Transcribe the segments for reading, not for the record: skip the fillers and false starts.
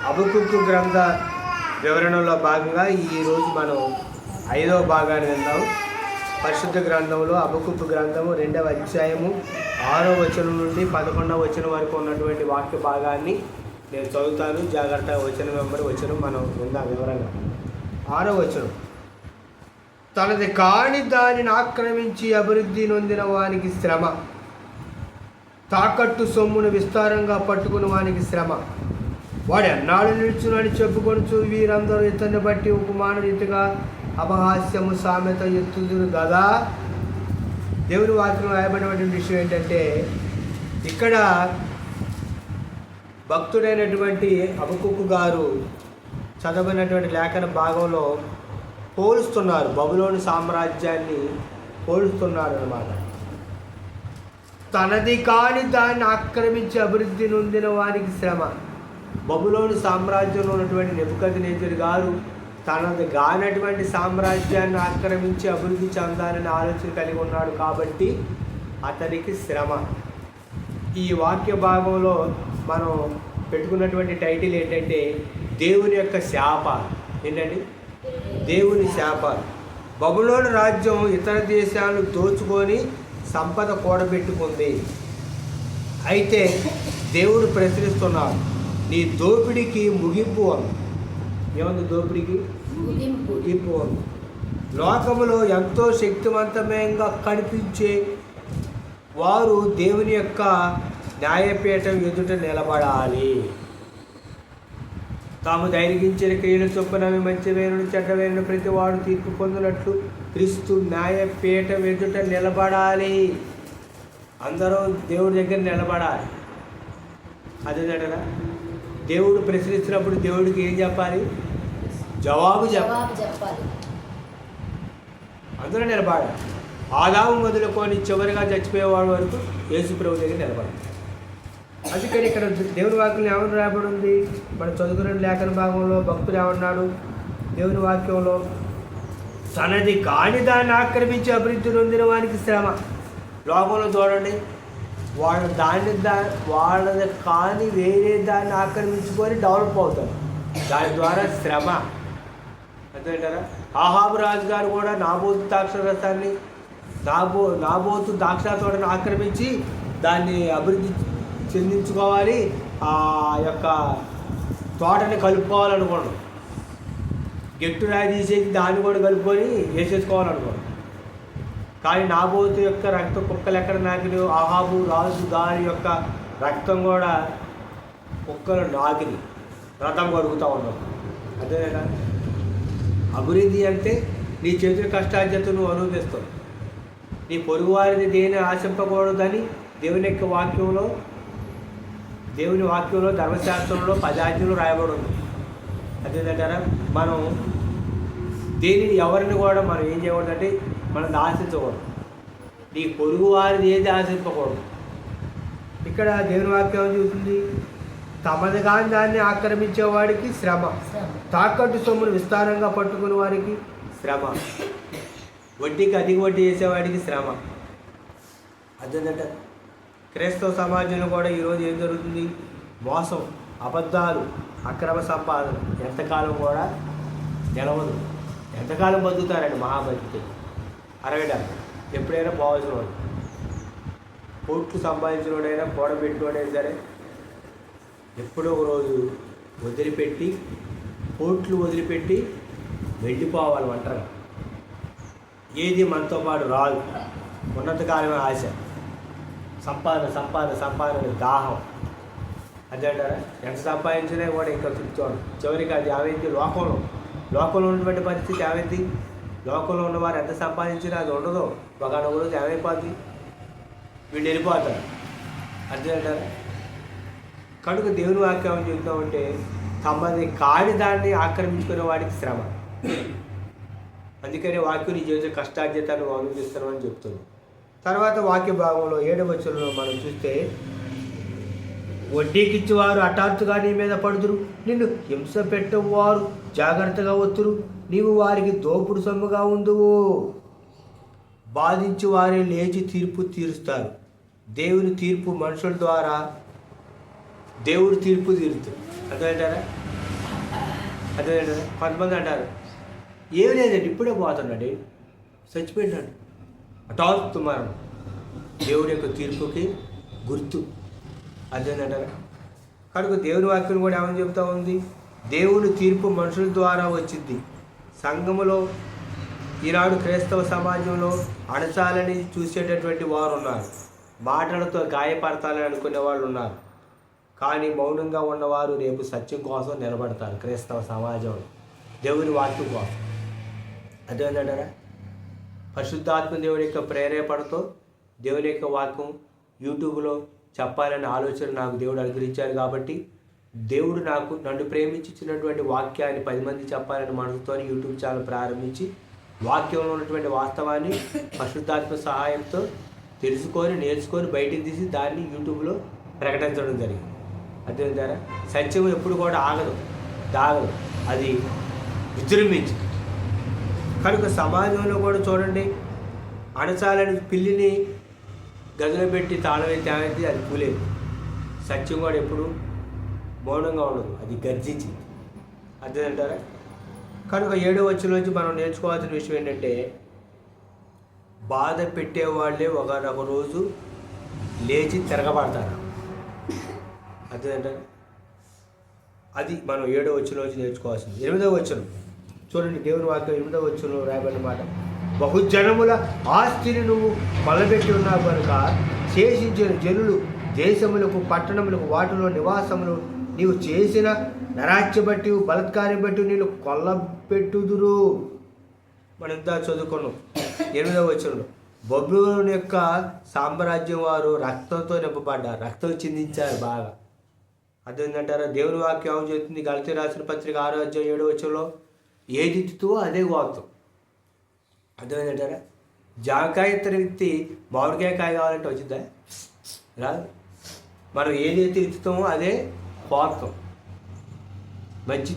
హబక్కూకు గ్రంథ వివరణలో భాగంగా ఈరోజు మనం 5వ భాగాన్ని విందాం. పరిశుద్ధ గ్రంథంలో హబక్కూకు గ్రంథము 2వ అధ్యాయము 6వ వచనం నుండి 11వ వచనం వరకు ఉన్నటువంటి వాక్య భాగాన్ని నేను చదువుతాను. జాగ్రత్తగా వచనం మనం విందాం వివరంగా. 6వ వచనం, తనది కాని దానిని ఆక్రమించి అభివృద్ధి నొందిన వానికి శ్రమ, తాకట్టు సొమ్మును విస్తారంగా పట్టుకుని వానికి శ్రమ. వాడు ఎన్నాళ్ళు నిలుచునని చెప్పుకొనుచు వీరందరూ ఇతన్ని బట్టి ఉపమాన రీతిగా అపహాస్యము సామెత ఎత్తుదురు కదా. దేవుని వాక్యం రాయబడినటువంటి విషయం ఏంటంటే, ఇక్కడ భక్తుడైనటువంటి హబక్కూకు గారు చదవనటువంటి లేఖన భాగంలో పోలుస్తున్నారు, బబులోను సామ్రాజ్యాన్ని పోలుస్తున్నారు అన్నమాట. తనది కాని దాన్ని ఆక్రమించి అభివృద్ధి నొందిన వారికి శ్రమ. బబులోను సామ్రాజ్యంలో ఉన్నటువంటి నెబుకద్నెజరు గారు తనది కానటువంటి సామ్రాజ్యాన్ని ఆక్రమించి అభివృద్ధి చెందాలని ఆలోచన కలిగి ఉన్నాడు కాబట్టి అతనికి శ్రమ. ఈ వాక్య భాగంలో మనం పెట్టుకున్నటువంటి టైటిల్ ఏంటంటే దేవుని యొక్క శాప. ఏంటండి? దేవుని శాప. బబులోను రాజ్యం ఇతర దేశాలను దోచుకొని సంపద కూడబెట్టుకుంది. అయితే దేవుడు ప్రశ్నిస్తున్నాడు, నీ దోపిడికి ముగింపు అని. ఏముంది దోపిడికి? ముగింపు అని. లోకములో ఎంతో శక్తివంతంగా కనిపించే వారు దేవుని యొక్క న్యాయపీఠం ఎదుట నిలబడాలి. తాము ధైర్యించిన క్రియలు చొప్పున మంచివేను చెడ్డవేను ప్రతి వాడు తీర్పు పొందినట్లు క్రీస్తు న్యాయపీఠం ఎదుట నిలబడాలి. అందరూ దేవుడి దగ్గర నిలబడాలి. అదేనటరా, దేవుడు ప్రశ్నిస్తున్నప్పుడు దేవుడికి ఏం చెప్పాలి? జవాబు చెప్పాలి. అందరూ నిలబడాలి. ఆదాము మొదలుకొని చివరిగా చచ్చిపోయేవాడు వరకు యేసు ప్రభు దగ్గర నిలబడాలి. అందుకని ఇక్కడ దేవుని వాక్యం ఏమని రాబడి ఉంది? మనం చదువుకున్న లేఖన భాగంలో భక్తుడు ఏమన్నాడు? దేవుని వాక్యంలో తనది కాని దాన్ని ఆక్రమించి అభివృద్ధి నొందిన వానికి శ్రమ. లోకంలో చూడండి, వాళ్ళది కాని వేరే దాన్ని ఆక్రమించుకొని డెవలప్ అవుతారు. దాని ద్వారా శ్రమ. అంతేంటారా? ఆహాబు రాజు గారు కూడా నాబోతు ద్రాక్షరసాన్ని నాబోతు ద్రాక్ష తోటను ఆక్రమించి దాన్ని అభివృద్ధి చెందించుకోవాలి, ఆ యొక్క తోటని కలుపుకోవాలనుకోండి. గెట్టు రాయి తీసేసి దాన్ని కూడా కలుపుకొని వేసేసుకోవాలనుకోండి. కానీ నాబోతు యొక్క రక్తం కుక్కలు ఎక్కడ నాకిని, ఆహాబు రాజు గారి యొక్క రక్తం కూడా కుక్కలు నాకిని రథం కడుగుతూ ఉన్నాం. అదే కదా అభివృద్ధి అంటే. నీ చేతుల కష్టార్జత నువ్వు అనుభవిస్తావు. నీ పొరుగువారిని దేని ఆశింపకూడదని దేవుని వాక్యంలో ధర్మశాస్త్రంలో 10 ఆజ్ఞలు రాయబడి ఉంది. అదేంటారా, మనం దేనిని ఎవరిని కూడా మనం ఏం చేయకూడదంటే మనం ఆశించకూడదు. నీ పొరుగు వారిని ఏది ఆశింపకూడదు. ఇక్కడ దేవుని వాక్యం చూస్తుంది, తమది కాని దాన్ని ఆక్రమించేవాడికి శ్రమ, తాకట్టు సొమ్మును విస్తారంగా పట్టుకునే వారికి శ్రమ, వడ్డీకి అధిక వడ్డీ చేసేవాడికి శ్రమ. అదేంటంట క్రైస్తవ సమాజంలో కూడా ఈరోజు ఏం జరుగుతుంది? మోసం, అబద్ధాలు, అక్రమ సంపాదన ఎంతకాలం కూడా నిలవదు. ఎంతకాలం బతుకుతారండి మహాబతుకులు? 60 ఎప్పుడైనా పోవాల్సిన వాడు. కోట్లు సంపాదించినోడైనా కూడబెట్టినోడైనా సరే ఎప్పుడో ఒక రోజు కోట్లు వదిలిపెట్టి వెళ్ళిపోవాలి ఒంటరిగా. ఏది మనతో పాటు రాదు. ఉన్నతకాలమే ఆశ, సంపాదన దాహం. అదేంటారా, ఎంత సంపాదించినా కూడా ఇంకా చూసుకోండి. చివరికి అది ఏమైంది? లోకంలో ఉన్నటువంటి పరిస్థితి ఏమైంది? లోకంలో ఉన్నవారు ఎంత సంపాదించినా అది ఉండదు. ఒక రోజు ఏమైపోద్ది? వీళ్ళు వెళ్ళిపోతారు. అదేంటారా, కనుక దేవుని వాక్యం చెప్తామంటే తమది కాని దాన్ని ఆక్రమించుకునే వాడికి శ్రమ. అందుకనే వాక్యం నీ జీవిత కష్టార్జితాన్ని అనుభవిస్తున్నావు అని చెప్తుంది. తర్వాత వాక్య భాగంలో 7వ వచనంలో మనం చూస్తే, వడ్డీకిచ్చేవారు హఠాత్తుగా నీ మీద పడుదురు, నిన్ను హింస పెట్టవారు జాగ్రత్తగా వత్తురు, నీవు వారికి దోపుడు సొమ్ముగా ఉందువు. బాధించి వారే లేచి తీర్పు తీరుస్తారు. దేవుని తీర్పు మనుషుల ద్వారా దేవుడు తీర్పు తీరుతాడు. అర్థమవుతారా? అదే కొంతమంది అంటారు ఏమి లేదండి ఇప్పుడే పోతున్నాడు చచ్చిపోయినాడు హఠాత్తు మరణం దేవుడి యొక్క తీర్పుకి గుర్తు అదేంటంటారా. కనుక దేవుని వాక్యం కూడా ఏమని చెప్తా ఉంది, దేవుని తీర్పు మనుషుల ద్వారా వచ్చింది. సంఘములో ఈనాడు క్రైస్తవ సమాజంలో అణచాలని చూసేటటువంటి వారు ఉన్నారు, మాటలతో గాయపడతాలని అనుకునే వాళ్ళు ఉన్నారు. కానీ మౌనంగా ఉన్నవారు రేపు సత్యం కోసం నిలబడతారు. క్రైస్తవ సమాజంలో దేవుని వాక్యం కోసం అదేంటంటారా. పరిశుద్ధాత్మ దేవుని యొక్క ప్రేరేపణతో దేవుని యొక్క వాక్యం యూట్యూబ్లో చెప్పాలనే ఆలోచన నాకు దేవుడు అనుగ్రహించారు. కాబట్టి దేవుడు నన్ను ప్రేమించినటువంటి వాక్యాన్ని 10 మంది చెప్పాలని మనసుతో యూట్యూబ్ ఛానల్ ప్రారంభించి వాక్యంలో ఉన్నటువంటి వాస్తవాన్ని పరిశుద్ధాత్మ సహాయంతో తెలుసుకొని నేర్చుకొని బయటికి తీసి దాన్ని యూట్యూబ్లో ప్రకటించడం జరిగింది. అదే ద్వారా సత్యం ఎప్పుడు కూడా దాగదు, అది విజృంభించి. కనుక సమాజంలో కూడా చూడండి, అణచాలని పిల్లిని గదిలో పెట్టి తాళమే తేమైతే అది పూలేదు. సత్యం కూడా ఎప్పుడు మౌనంగా ఉండదు, అది గర్జించింది. అదేంటారా. కనుక 7వ వచనంలోంచి మనం నేర్చుకోవాల్సిన విషయం ఏంటంటే, బాధ పెట్టేవాళ్ళే ఒక రోజు లేచి తిరగబడతారు. అదేంటారా. అది మనం 7వ వచనంలోంచి నేర్చుకోవాల్సింది. 8వ వచనం చూడండి, దేవుని వాక్యం 8వ వచనంలో రాయబడిన మాట, బహుజనముల ఆస్తిని నువ్వు మొదలుపెట్టి ఉన్నావు కనుక శేషించిన జనులు దేశములకు పట్టణములకు వాటిలో నివాసములు నీవు చేసిన నరాజ్య బట్టి బలత్కారం బట్టి నేను కొల్లపెట్టుదురు. మనం ఇంత చదువుకున్నాం 8వ వచనంలో, బబులోను యొక్క సామ్రాజ్యం వారు రక్తంతో నింపబడ్డారు, రక్తం చిందించారు బాగా. అదేంటంటారా. దేవుని వాక్యం ఏమని చెప్తుంది, గలతీ రాసిన పత్రిక 6వ అధ్యాయం 7వ వచనంలో, ఏది ఇత్తువో అదే గోత్రం. అర్థమైందంటారా. జామకాయ వ్యక్తి మామిడికాయ కాయ కావాలంటే వచ్చిందా? రాదు. మనం ఏదైతే ఇస్తామో అదే కోరుతాం. మంచి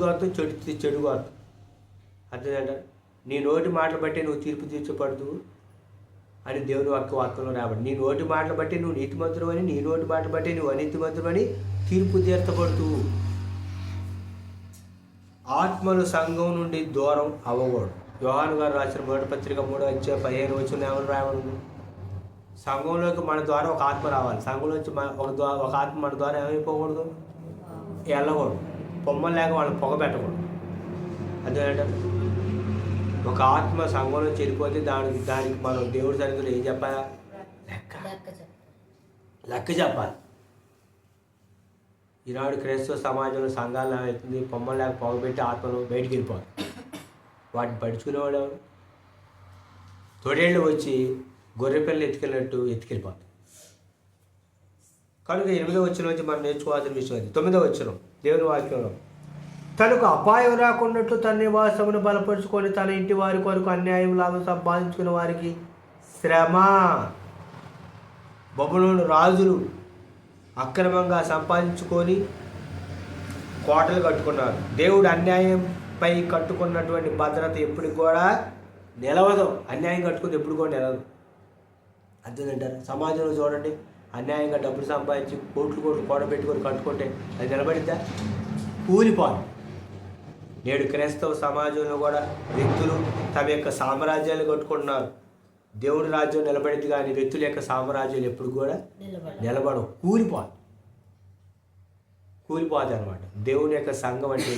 కోరుతాం, చెడు కోరుతాం. అర్థమైందంటారా. నీ నోటి మాటలు బట్టి నువ్వు తీర్పు తీర్చబడదు అని దేవుని వాక్యంలో రాబడి. నీ నోటి మాటలు బట్టి నువ్వు నీతిమంతుడు అని, నీ నోటి మాటలు బట్టి నువ్వు అనీతిమంతుడు అని తీర్పు తీర్చబడుతూ. ఆత్మలు సంఘం నుండి దూరం అవ్వకూడదు. యోహాను గారు రాసిన 1వ పత్రిక 3వ అధ్యాయం 15వ వచనం ఏమని రాయబడింది, సంఘంలోకి మన ద్వారా ఒక ఆత్మ రావాలి. సంఘంలోంచి ఒక ఆత్మ మన ద్వారా ఏమైపోకూడదు, వెళ్ళకూడదు. పొమ్మలు లేక వాళ్ళని పొగ పెట్టకూడదు. అదేంట ఒక ఆత్మ సంఘంలో చెడిపోతే దానికి మనం దేవుడి సన్నిధిలో ఏం చెప్పాలా, లెక్క చెప్పాలి. ఈనాడు క్రైస్తవ సమాజంలో సంఘాలు అవుతుంది, పొమ్మలు లేక పొగబెట్టి ఆత్మలు బయటికి వెళ్ళిపోవాలి. వాటిని పడుచుకునేవాడు ఎవరు? తొడేళ్ళు వచ్చి గొర్రె పిల్లలు ఎత్తుకెళ్ళినట్టు ఎత్తుకెళ్ళిపోతాయి. కనుక 8వ వచనం నుంచి మనం నేర్చుకోవాల్సిన విషయం అది. 9వ వచనం దేవుని వాక్యంలో, తనకు అపాయం రాకున్నట్లు తన నివాసమును బలపరుచుకొని తన ఇంటి వారి కొరకు అన్యాయం లాభం సంపాదించుకునే వారికి శ్రమ. బబులోను రాజులు అక్రమంగా సంపాదించుకొని కోటలు కట్టుకున్నారు. దేవుడు అన్యాయంపై కట్టుకున్నటువంటి భద్రత ఎప్పుడు కూడా నిలవదు. అన్యాయం కట్టుకుంది ఎప్పుడు కూడా నిలవదు. అర్థమంటారు. సమాజంలో చూడండి, అన్యాయంగా డబ్బులు సంపాదించి కోట్లు కూడబెట్టుకొని కట్టుకుంటే అది నిలబడిద్దా? కూలిపోదు. నేడు క్రైస్తవ సమాజంలో కూడా వ్యక్తులు తమ యొక్క సామ్రాజ్యాలు కట్టుకుంటున్నారు. దేవుడి రాజ్యం నిలబడింది, కానీ వ్యక్తుల యొక్క సామ్రాజ్యాలు ఎప్పుడు కూడా నిలబడవు, కూలిపోతాయి అన్నమాట. దేవుని యొక్క సంఘం అంటే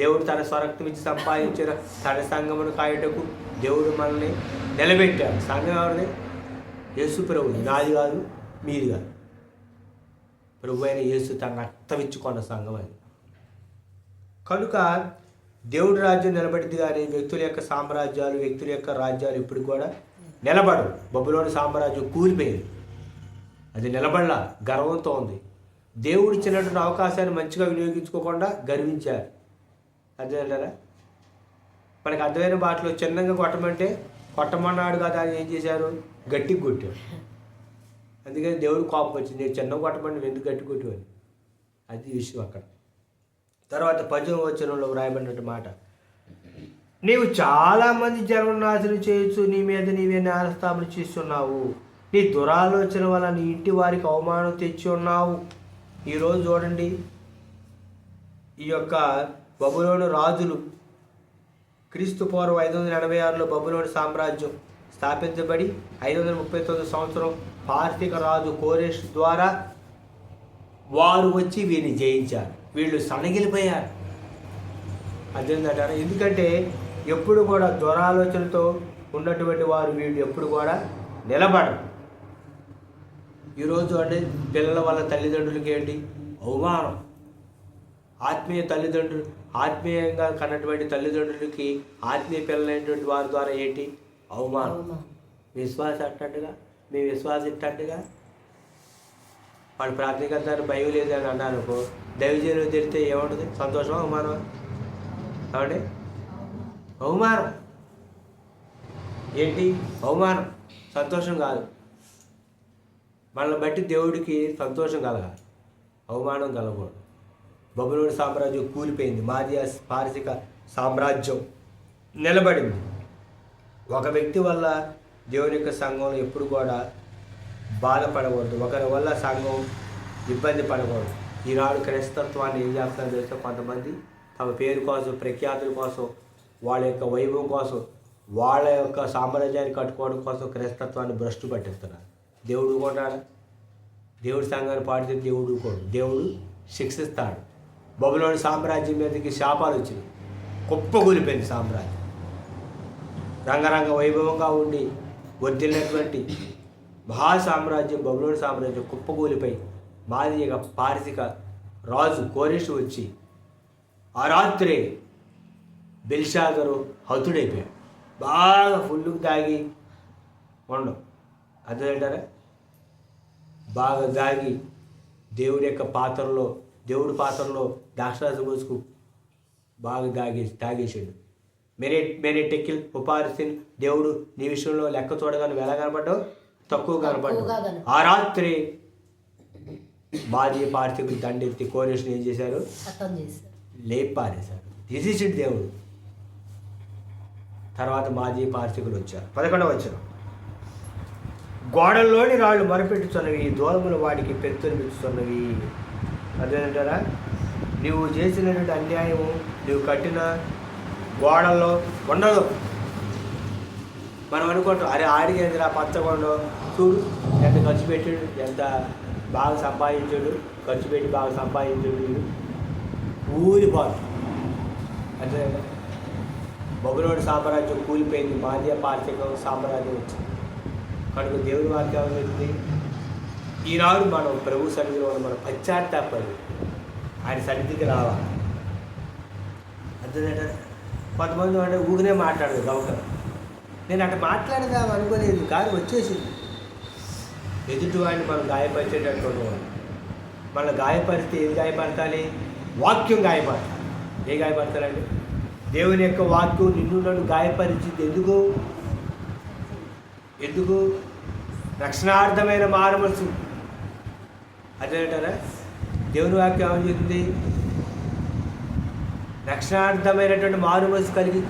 దేవుడు తన స్వరక్తం ఇచ్చి సంపాదించిన తన సంఘమును కాయటకు దేవుడు మనల్ని నిలబెట్టాడు. సంఘం ఎవరిది? యేసు ప్రభు. నాది కాదు, మీది కాదు. ప్రభు అయిన యేసు తన రక్తం ఇచ్చుకున్న సంఘం అది. కనుక దేవుడి రాజ్యం నిలబడింది, కానీ వ్యక్తుల యొక్క సామ్రాజ్యాలు, వ్యక్తుల యొక్క రాజ్యాలు ఇప్పుడు కూడా నిలబడవు. బబులోని సామ్రాజ్యం కూలిపోయింది, అది నిలబడలా, గర్వంతో ఉంది. దేవుడు ఇచ్చినటువంటి అవకాశాన్ని మంచిగా వినియోగించుకోకుండా గర్వించారు. అర్థమయ్యారా? మనకి అర్థమైన బాటలో చిన్నగా కొట్టమంటే కొట్టమన్నాడు కదా అని ఏం చేశారు? గట్టిగా కొట్టారు. అందుకని దేవుడు కోపం వచ్చింది, నేను చిన్నగా కొట్టమని ఎందుకు గట్టి కొట్టువని. అది విషయం అక్కడ. తర్వాత 10వ వచనంలో వ్రాయబడినట్టు మాట, నీవు చాలామంది జనం నాశనం చేయొచ్చు, నీ మీద నీవే నేరస్థాపన చేస్తున్నావు, నీ దురాలోచన వల్ల నీ ఇంటి వారికి అవమానం తెచ్చి ఉన్నావు. ఈరోజు చూడండి, ఈ యొక్క బబులోను రాజులు క్రీస్తు పూర్వం 586లో బబులోను సామ్రాజ్యం స్థాపించబడి 539 సంవత్సరం పార్తీక రాజు కోరెష్ ద్వారా వారు వచ్చి వీరిని జయించారు. వీళ్ళు సన్నగిలిపోయారు. అదేంటంటారా? ఎందుకంటే ఎప్పుడు కూడా దురాలోచనతో ఉన్నటువంటి వారు వీళ్ళు ఎప్పుడు కూడా నిలబడరు. ఈరోజు అంటే పిల్లల వల్ల తల్లిదండ్రులకి ఏంటి అవమానం. ఆత్మీయంగా కన్నటువంటి తల్లిదండ్రులకి ఆత్మీయ పిల్లలైనటువంటి వారి ద్వారా ఏంటి అవమానం. విశ్వాసం అట్టట్టుగా మీ విశ్వాసం ఇట్టట్టుగా వాళ్ళు ప్రార్థనకంతా భయం లేదని అన్నారు. దైవజనులు తిరిగితే ఏముంటుంది? సంతోషం, అవమానం? కాబట్టి అవమానం ఏంటి? అవమానం, సంతోషం కాదు. మనల్ని బట్టి దేవుడికి సంతోషం కలగాలి, అవమానం కలగకూడదు. బబులోను సామ్రాజ్యం కూలిపోయింది, మాదియా పారసిక సామ్రాజ్యం నిలబడింది. ఒక వ్యక్తి వల్ల దేవుని యొక్క సంఘంలో ఎప్పుడు కూడా బాధపడకూడదు, ఒకరి వల్ల సంఘం ఇబ్బంది పడకూడదు. ఈనాడు క్రైస్తత్వాన్ని ఏం చేస్తారో తెలిస్తే కొంతమంది తమ పేరు కోసం, ప్రఖ్యాతుల కోసం, వాళ్ళ యొక్క వైభవం కోసం, వాళ్ళ యొక్క సామ్రాజ్యాన్ని కట్టుకోవడం కోసం క్రైస్తత్వాన్ని భ్రష్టు పట్టిస్తున్నారు. దేవుడు కూడా దేవుడి సంఘాన్ని పాడితే దేవుడు కూడా దేవుడు శిక్షిస్తాడు. బబులోని సామ్రాజ్యం మీదకి శాపాలు వచ్చినాయి, కుప్పగూలిపోయింది సామ్రాజ్యం. రంగరంగ వైభవంగా ఉండి వర్ధిల్లినటువంటి మహాసామ్రాజ్యం బబులోని సామ్రాజ్యం కుప్పగూలిపోయి మాదియగ పారసిక రాజు కోరెషు వచ్చి ఆ రాత్రే బెల్షాజరు హతుడైపోయాడు. బాగా ఫుల్లుకు తాగి ఉండవు, అర్థమేంటారా? బాగా తాగి దేవుడి పాత్రలో ద్రాక్షారసం పోసుకు బాగా తాగేసాడు. మెరెటెక్కిల్ ఉపారిసిన్, దేవుడు నీ విషయంలో లెక్క చూడగా నువ్వు ఎలా కనపడ్డావు? తక్కువ కనపడ్డావు. ఆ రాత్రి మాది పార్థికులు దండెత్తి కోరేషన్ ఏం చేశారు? లేపారేశారు, తీసేసాడు దేవుడు. తర్వాత మాది పార్థికులు వచ్చారు. 11వ వచనం, గోడల్లోని రాళ్ళు మొరపెట్టుచున్నవి, దూరములు వాడికి పెంచుతున్నవి. అదేంటారా? నువ్వు చేసినటువంటి అన్యాయము నువ్వు కట్టిన గోడల్లో ఉండదు. మనం అనుకుంటాం, అరే ఆడికి ఏంటిరా పచ్చగొండ, చూడు ఎంత ఖర్చు పెట్టాడు, ఎంత బాగా సంపాదించాడు, ఖర్చు పెట్టి బాగా సంపాదించాడు, వీడు ఊరిపోదు. అంటే బబులోని సామ్రాజ్యం కూలిపోయింది, మాదియా పార్శిక సామ్రాజ్యం వచ్చింది. కనుక దేవుని వాక్యం చెప్తుంది, ఈనాడు మనం ప్రభు సన్నిధిలో మనం పశ్చాత్తాపడి ఆయన సన్నిధికి రావాలి. అంతేనంటే కొంతమంది అంటే ఊరినే మాట్లాడదు గౌకం. నేను అట్లా మాట్లాడదాం అనుకోలేదు, కానీ వచ్చేసింది. ఎదుటి వాడిని మనం గాయపరిచేటట్టు మన గాయపరిస్తే ఏది గాయపరచాలి? వాక్యం గాయపరచాలి. ఏ గాయపరచాలండి? దేవుని యొక్క వాక్యం నిన్ను నన్ను గాయపరిచింది. ఎందుకు? రక్షణార్థమైన మారుమనసు. అదేంటారా? దేవుని వాక్యం ఏమని చెప్తుంది? రక్షణార్థమైనటువంటి మారుమనసు కలిగి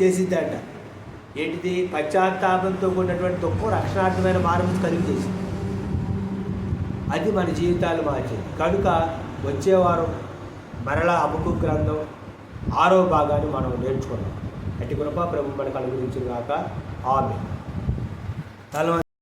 చేసిద్దంట. ఏంటిది? పశ్చాత్తాపంతో కూడినటువంటి దుఃఖం రక్షణార్థమైన మారుమనసు కలిగి చేసింది. అది మన జీవితాలు మార్చింది. కనుక వచ్చేవారం మరలా హబక్కూ గ్రంథం 6వ భాగాన్ని మనం నేర్చుకున్నాం. అట్టి కృప ప్రభు మనకు అనుగ్రహించును గాక. ఆమేన్.